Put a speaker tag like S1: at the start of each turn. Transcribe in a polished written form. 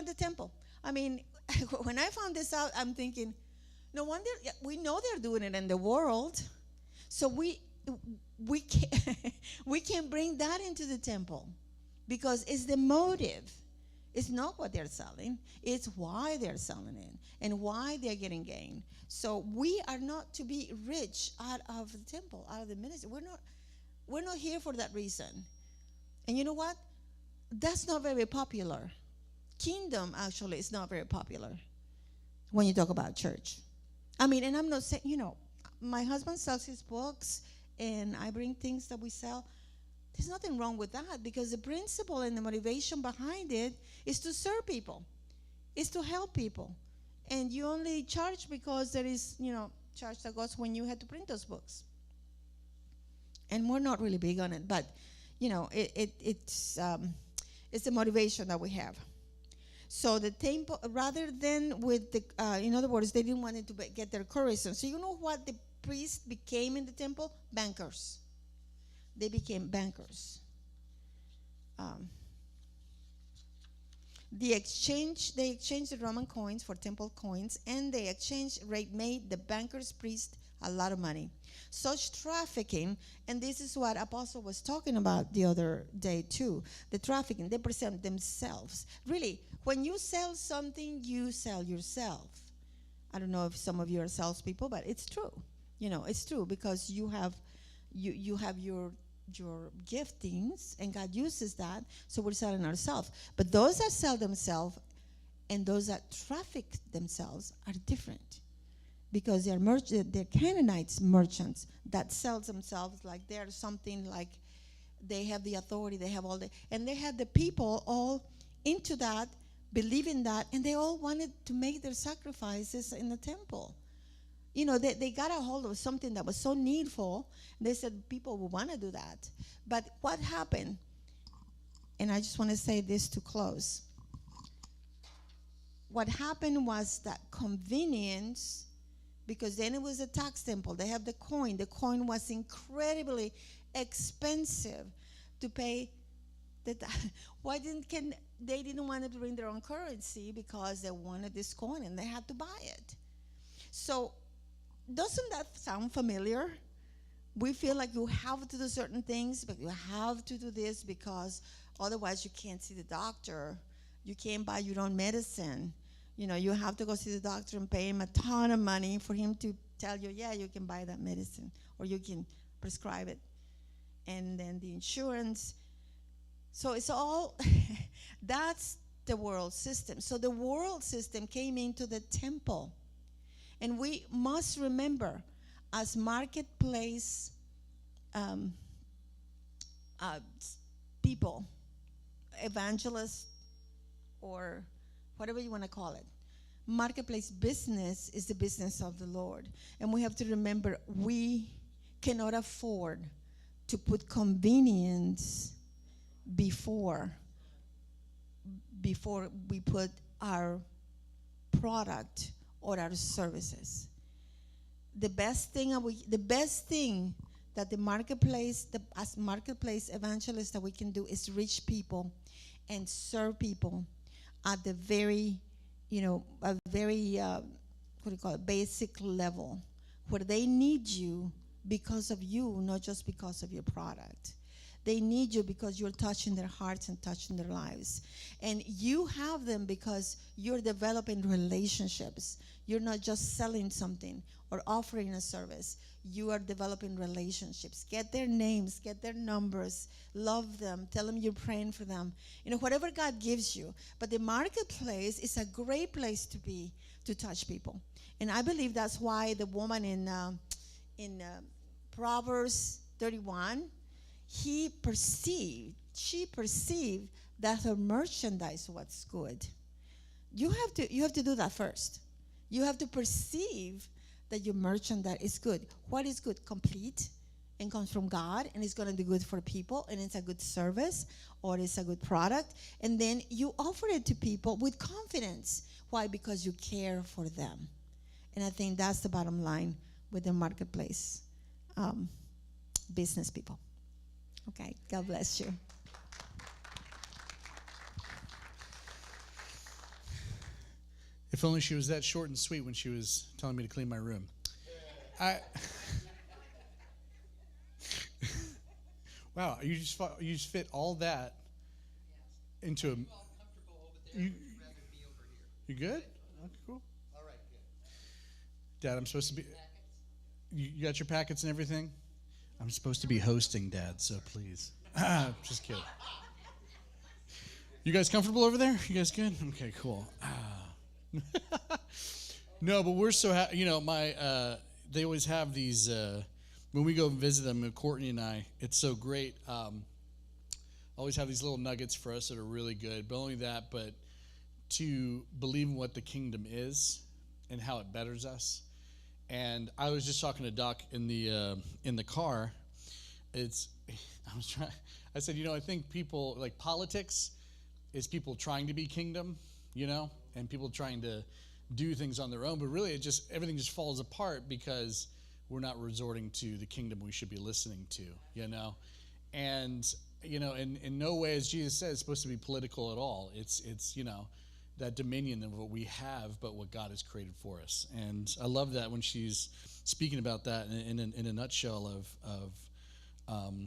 S1: in the temple. I mean, when I found this out, I'm thinking, no wonder, we know they're doing it in the world. So we can we can bring that into the temple, because it's the motive. It's not what they're selling. It's why they're selling it and why they're getting gain. So we are not to be rich out of the temple, out of the ministry. We're not here for that reason. And you know what? That's not very popular. Kingdom actually is not very popular when you talk about church. I mean, and I'm not saying, my husband sells his books and I bring things that we sell. There's nothing wrong with that, because the principle and the motivation behind it is to serve people, is to help people. And you only charge because there is, charge that goes when you had to print those books. And we're not really big on it, but, it's the motivation that we have. So the temple, rather than with the, in other words, they didn't want it to get their currency. So you know what the priests became in the temple? Bankers. They became bankers. They exchanged the Roman coins for temple coins, and the exchange rate made the bankers' priest a lot of money. Such trafficking, and this is what Apostle was talking about the other day too, the trafficking, they present themselves. Really, when you sell something, you sell yourself. I don't know if some of you are salespeople, but it's true. It's true, because you have your giftings, and God uses that, so we're selling ourselves. But those that sell themselves and those that traffic themselves are different, because they're Canaanites merchants that sells themselves like they're something, like they have the authority, they have and they had the people all into that, believing that, and they all wanted to make their sacrifices in the temple. They got a hold of something that was so needful. They said people would want to do that. But what happened, and I just want to say this to close. What happened was that convenience, because then it was a tax temple. They have the coin. The coin was incredibly expensive to pay. They didn't want to bring their own currency, because they wanted this coin and they had to buy it. So doesn't that sound familiar? We feel like you have to do certain things, but you have to do this because otherwise you can't see the doctor. You can't buy your own medicine. You have to go see the doctor and pay him a ton of money for him to tell you, yeah, you can buy that medicine, or you can prescribe it. And then the insurance. So it's all, that's the world system. So the world system came into the temple. And we must remember, as marketplace people, evangelists, or whatever you want to call it, marketplace business is the business of the Lord. And we have to remember, we cannot afford to put convenience before we put our product or our services. The best thing that the marketplace, as marketplace evangelists, that we can do is reach people and serve people at the very, basic level, where they need you because of you, not just because of your product. They need you because you're touching their hearts and touching their lives. And you have them because you're developing relationships. You're not just selling something or offering a service. You are developing relationships. Get their names, get their numbers, love them, tell them you're praying for them. Whatever God gives you. But the marketplace is a great place to be, to touch people. And I believe that's why the woman in Proverbs 31, she perceived that her merchandise was good. You have to do that first. You have to perceive that your merchandise is good. What is good? Complete, and comes from God, and it's going to be good for people, and it's a good service, or it's a good product. And then you offer it to people with confidence. Why? Because you care for them. And I think that's the bottom line with the marketplace business people. Okay, God bless you.
S2: If only she was that short and sweet when she was telling me to clean my room. Wow, you just fit all that into a. You good? Okay, cool.
S3: All right, good.
S2: Dad, I'm supposed to be. You got your packets and everything? I'm supposed to be hosting, Dad, so please. Just kidding. You guys comfortable over there? You guys good? Okay, cool. No, but we're so happy. They always have these when we go and visit them. Courtney and I, it's so great. Always have these little nuggets for us that are really good. But only that, but to believe in what the kingdom is and how it betters us. And I was just talking to Doc in the car. I said, I think people like politics is people trying to be kingdom, and people trying to do things on their own, but really everything just falls apart because we're not resorting to the kingdom we should be listening to, and in no way, as Jesus said, it's supposed to be political at all. It's that dominion of what we have, but what God has created for us. And I love that when she's speaking about that in a nutshell of